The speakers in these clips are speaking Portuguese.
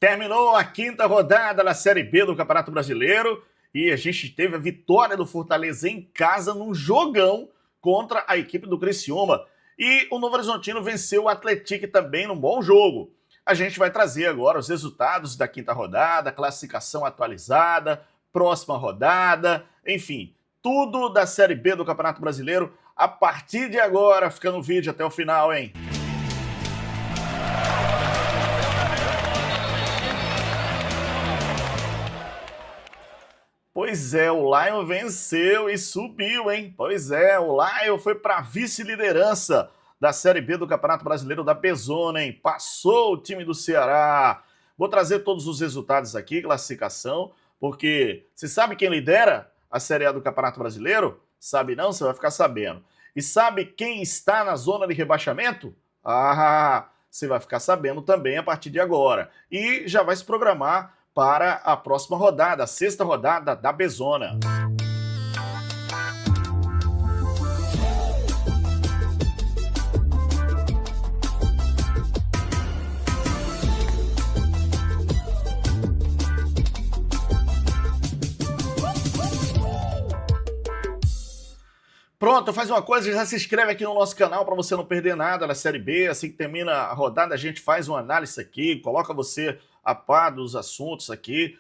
Terminou a quinta rodada da Série B do Campeonato Brasileiro e a gente teve a vitória do Fortaleza em casa num jogão contra a equipe do Criciúma. E o Novo Horizontino venceu o Atlético também num bom jogo. A gente vai trazer agora os resultados da quinta rodada, classificação atualizada, próxima rodada, enfim, tudo da Série B do Campeonato Brasileiro a partir de agora. Fica no vídeo até o final, hein? Pois é, o Lion venceu e subiu, hein? Pois é, o Lion foi para a vice-liderança da Série B do Campeonato Brasileiro da Bezona, hein? Passou o time do Ceará. Vou trazer todos os resultados aqui, classificação, porque você sabe quem lidera a Série A do Campeonato Brasileiro? Sabe não? Você vai ficar sabendo. E sabe quem está na zona de rebaixamento? Você vai ficar sabendo também a partir de agora. E já vai se programar para a próxima rodada, a sexta rodada da Bezona. Pronto, faz uma coisa, já se inscreve aqui no nosso canal para você não perder nada da Série B. Assim que termina a rodada, a gente faz uma análise aqui, coloca você a par dos assuntos aqui.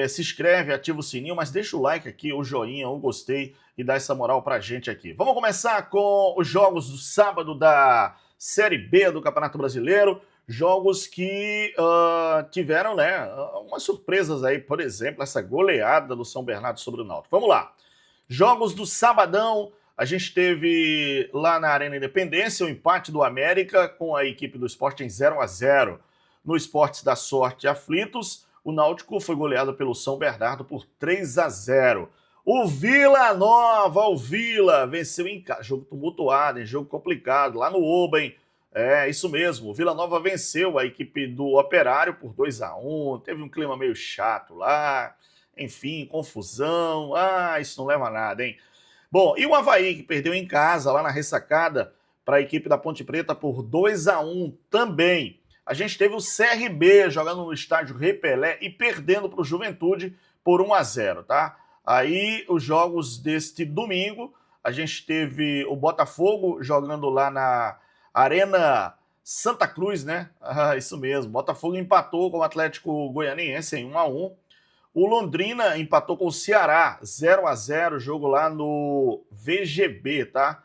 Se inscreve, ativa o sininho, mas deixa o like aqui, o joinha, o gostei e dá essa moral pra gente aqui. Vamos começar com os jogos do sábado da Série B do Campeonato Brasileiro. Jogos que tiveram, né, umas surpresas aí, por exemplo, essa goleada do São Bernardo sobre o Náutico. Vamos lá. Jogos do sabadão. A gente teve lá na Arena Independência o empate do América com a equipe do Sport em 0-0. No Esportes da Sorte Aflitos, o Náutico foi goleado pelo São Bernardo por 3-0. O Vila Nova, venceu em casa. Jogo tumultuado, hein? Jogo complicado, lá no Oba, hein? É, isso mesmo. O Vila Nova venceu a equipe do Operário por 2-1. Teve um clima meio chato lá. Enfim, confusão. Isso não leva a nada, hein? Bom, e o Avaí, que perdeu em casa, lá na ressacada, para a equipe da Ponte Preta por 2-1 também. A gente teve o CRB jogando no estádio Rei Pelé e perdendo para o Juventude por 1-0, tá? Aí, os jogos deste domingo, a gente teve o Botafogo jogando lá na Arena Santa Cruz, né? Isso mesmo. Botafogo empatou com o Atlético Goianiense em 1-1. O Londrina empatou com o Ceará, 0-0, jogo lá no VGB, tá?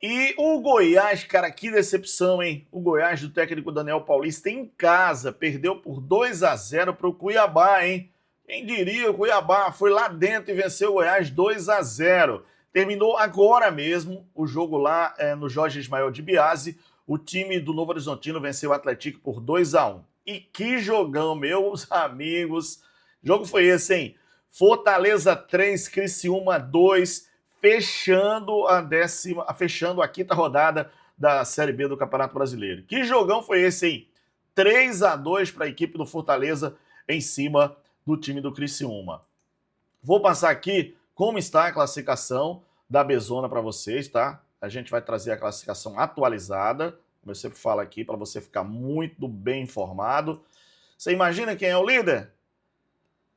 E o Goiás, cara, que decepção, hein? O Goiás do técnico Daniel Paulista em casa perdeu por 2-0 para o Cuiabá, hein? Quem diria, o Cuiabá foi lá dentro e venceu o Goiás 2-0. Terminou agora mesmo o jogo lá no Jorge Ismael de Biase. O time do Novo Horizontino venceu o Atlético por 2-1. E que jogão, meus amigos! Jogo foi esse, hein? Fortaleza 3, Criciúma 2, fechando a quinta rodada da Série B do Campeonato Brasileiro. Que jogão foi esse, hein? 3-2 para a equipe do Fortaleza em cima do time do Criciúma. Vou passar aqui como está a classificação da Bezona para vocês, tá? A gente vai trazer a classificação atualizada, como eu sempre falo aqui, para você ficar muito bem informado. Você imagina quem é o líder?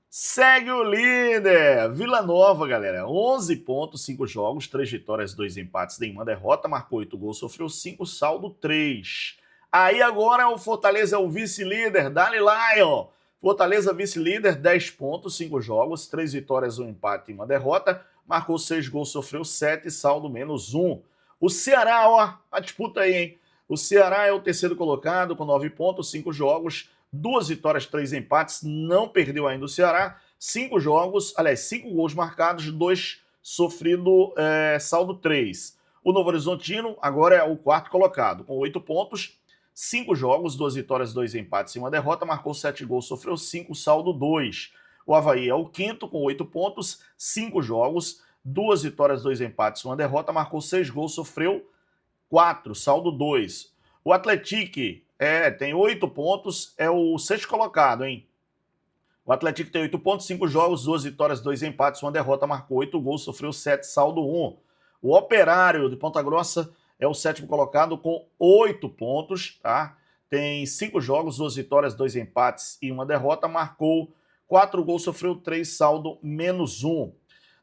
Segue o líder, Vila Nova, galera, 11 pontos, 5 jogos, 3 vitórias, 2 empates, nenhuma derrota, marcou 8 gols, sofreu 5, saldo 3. Aí agora o Fortaleza é o vice-líder, Dali Lion. Fortaleza vice-líder, 10 pontos, 5 jogos, 3 vitórias, 1 empate e 1 derrota, marcou 6 gols, sofreu 7, saldo -1. O Ceará, ó, a disputa aí, hein? O Ceará é o terceiro colocado com 9 pontos, 5 jogos, 2 vitórias, 3 empates, não perdeu ainda o Ceará, 5 jogos, aliás, 5 gols marcados, 2 sofrido, saldo 3. O Novo Horizontino agora é o quarto colocado, com 8 pontos, 5 jogos, 2 vitórias, 2 empates e 1 derrota, marcou 7 gols, sofreu 5, saldo 2. O Avaí é o quinto, com 8 pontos, 5 jogos, 2 vitórias, 2 empates e 1 derrota, marcou 6 gols, sofreu 4, saldo 2. O Atlético tem 8 pontos, é o sexto colocado, hein? O Atlético tem 8 pontos, 5 jogos, 2 vitórias, 2 empates, 1 derrota, marcou 8 gols, sofreu 7, saldo 1. O Operário de Ponta Grossa é o sétimo colocado com 8 pontos, tá? tem 5 jogos, 2 vitórias, 2 empates e 1 derrota, marcou 4 gols, sofreu 3, saldo -1.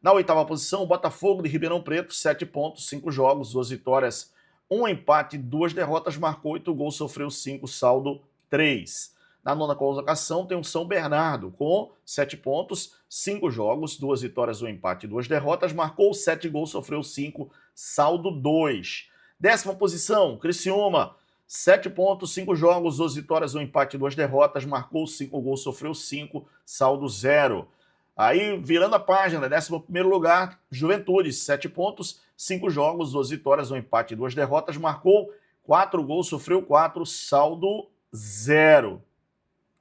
Na 8ª posição, o Botafogo de Ribeirão Preto, 7 pontos, 5 jogos, 2 vitórias, 1 empate, 2 derrotas, marcou 8 gols, sofreu 5, saldo 3. Na 9ª colocação tem o São Bernardo, com 7 pontos, 5 jogos, 2 vitórias, 1 empate, 2 derrotas, marcou 7 gols, sofreu 5, saldo 2. 10ª posição, Criciúma, 7 pontos, 5 jogos, 2 vitórias, 1 empate, 2 derrotas, marcou 5 gols, sofreu 5, saldo 0. Aí, virando a página, 11º lugar, Juventude, 7 pontos, 5 jogos, 2 vitórias, 1 empate, 2 derrotas, marcou 4 gols, sofreu 4, saldo 0.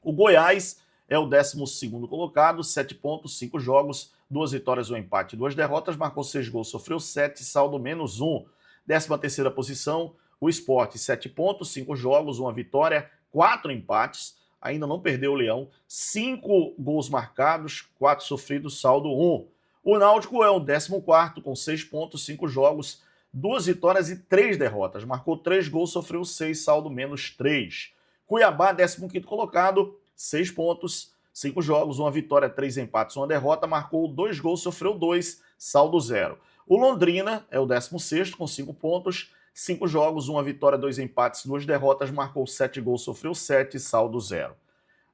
O Goiás é o 12º colocado, 7 pontos, 5 jogos, 2 vitórias, 1 empate, 2 derrotas, marcou 6 gols, sofreu 7, saldo -1. 13ª posição, o Sport, 7 pontos, 5 jogos, 1 vitória, 4 empates, ainda não perdeu o Leão, 5 gols marcados, 4 sofridos, saldo 1. O Náutico é o 14º, com 6 pontos, 5 jogos, 2 vitórias e 3 derrotas, marcou 3 gols, sofreu 6, saldo -3. Cuiabá, 15º colocado, 6 pontos, 5 jogos, 1 vitória, 3 empates, 1 derrota, marcou 2 gols, sofreu 2, saldo 0. O Londrina é o 16º, com 5 pontos, 5 jogos, 1 vitória, 2 empates, 2 derrotas, marcou 7 gols, sofreu 7, saldo 0.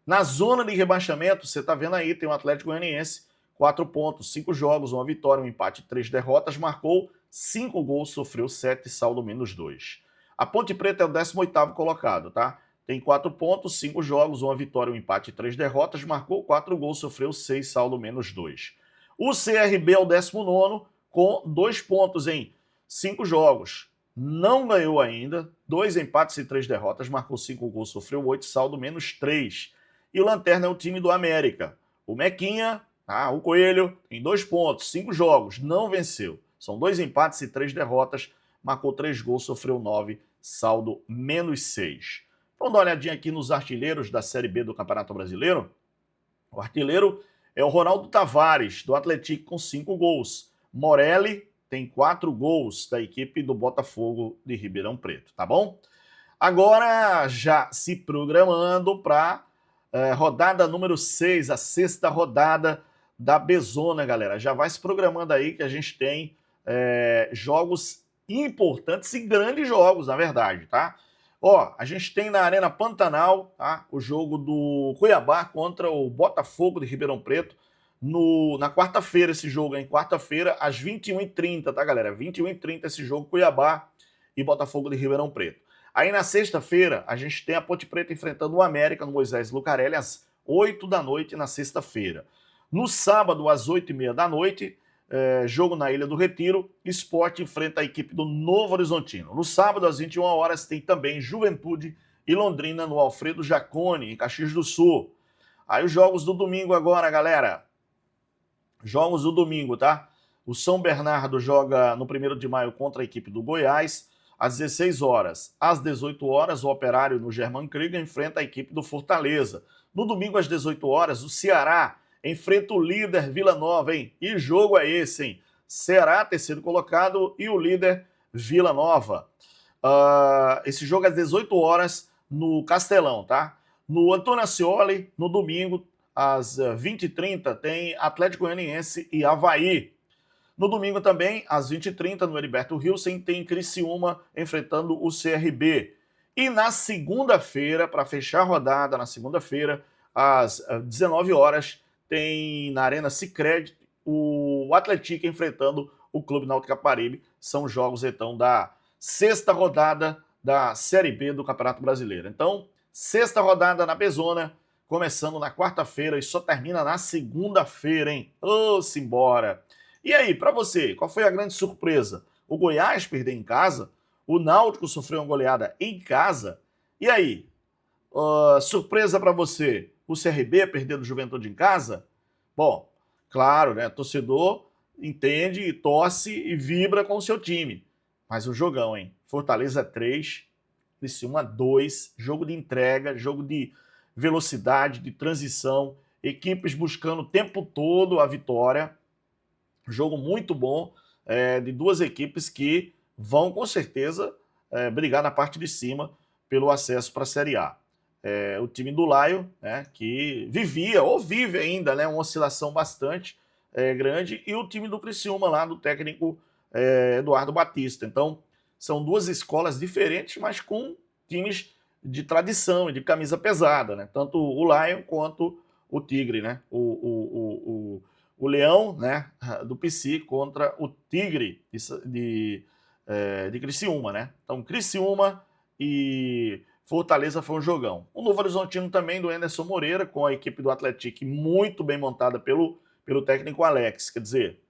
Na zona de rebaixamento, você está vendo aí, tem o Atlético Goianiense, 4 pontos, 5 jogos, 1 vitória, 1 empate, 3 derrotas, marcou 5 gols, sofreu 7, saldo -2. A Ponte Preta é o 18º colocado, tá? Tem 4 pontos, 5 jogos, 1 vitória, 1 empate, 3 derrotas, marcou 4 gols, sofreu 6, saldo -2. O CRB é o 19º, com 2 pontos em 5 jogos. Não ganhou ainda, 2 empates e 3 derrotas, marcou 5 gols, sofreu 8, saldo -3. E o Lanterna é o time do América. O Mequinha, o Coelho, tem 2 pontos, 5 jogos, não venceu. São 2 empates e 3 derrotas, marcou 3 gols, sofreu 9, saldo -6. Vamos dar uma olhadinha aqui nos artilheiros da Série B do Campeonato Brasileiro. O artilheiro é o Ronaldo Tavares, do Atlético, com 5 gols. Morelli tem 4 gols da equipe do Botafogo de Ribeirão Preto, tá bom? Agora, já se programando para rodada número 6, a 6ª rodada da Bezona, galera. Já vai se programando aí que a gente tem jogos importantes e grandes jogos, na verdade, tá? Ó, a gente tem na Arena Pantanal, tá? O jogo do Cuiabá contra o Botafogo de Ribeirão Preto na quarta-feira, esse jogo, hein? Quarta-feira, às 21h30, tá, galera? 21h30 esse jogo, Cuiabá e Botafogo de Ribeirão Preto. Aí na sexta-feira, a gente tem a Ponte Preta enfrentando o América no Moisés Lucarelli às 8 da noite na sexta-feira. No sábado, às 8h30 da noite, jogo na Ilha do Retiro, Sport enfrenta a equipe do Novo Horizontino. No sábado, às 21 horas, tem também Juventude e Londrina no Alfredo Jaconi, em Caxias do Sul. Aí os jogos do domingo agora, galera. Jogos do domingo, tá? O São Bernardo joga no 1º de maio contra a equipe do Goiás, às 16 horas. Às 18 horas, o Operário no Germán Krieger enfrenta a equipe do Fortaleza. No domingo, às 18 horas, o Ceará enfrenta o líder Vila Nova, hein? E jogo é esse, hein? Ceará, 3º colocado, e o líder Vila Nova. Esse jogo é às 18 horas no Castelão, tá? No Antônio Ascioli, no domingo, às 20h30, tem Atlético Goianiense e Avaí. No domingo também, às 20h30, no Heriberto Wilson, tem Criciúma enfrentando o CRB. E na segunda-feira, para fechar a rodada, na segunda-feira, às 19 horas, tem na Arena Sicredi o Atlético enfrentando o Clube Náutico Caparibe. São jogos, então, da 6ª rodada da Série B do Campeonato Brasileiro. Então, 6ª rodada na Bezona, começando na quarta-feira e só termina na segunda-feira, hein? Ô, simbora! E aí, para você, qual foi a grande surpresa? O Goiás perder em casa? O Náutico sofreu uma goleada em casa? E aí, surpresa para você? O CRB perdendo o Juventude em casa? Bom, claro, né? Torcedor entende, torce e vibra com o seu time. Mas o jogão, hein? Fortaleza 3, Criciúma 2, jogo de entrega, jogo de velocidade, de transição, equipes buscando o tempo todo a vitória. Jogo muito bom de duas equipes que vão, com certeza, brigar na parte de cima pelo acesso para a Série A. O time do Lion, né, que vivia, ou vive ainda, né, uma oscilação bastante grande, e o time do Criciúma lá, do técnico Eduardo Batista. Então, são duas escolas diferentes, mas com times de tradição e de camisa pesada, né? Tanto o Lion quanto o Tigre, né? O Leão, né, do PC contra o Tigre de Criciúma, né? Então, Criciúma e Fortaleza foi um jogão. O Novo Horizontino também, do Anderson Moreira, com a equipe do Atlético muito bem montada pelo técnico Alex. Quer dizer,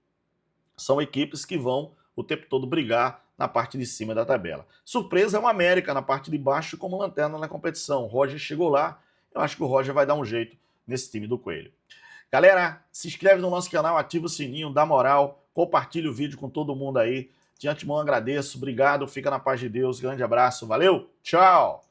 são equipes que vão o tempo todo brigar na parte de cima da tabela. Surpresa é o América na parte de baixo como lanterna na competição. O Roger chegou lá, eu acho que o Roger vai dar um jeito nesse time do Coelho. Galera, se inscreve no nosso canal, ativa o sininho, dá moral, compartilha o vídeo com todo mundo aí. De antemão agradeço, obrigado, fica na paz de Deus, grande abraço, valeu, tchau!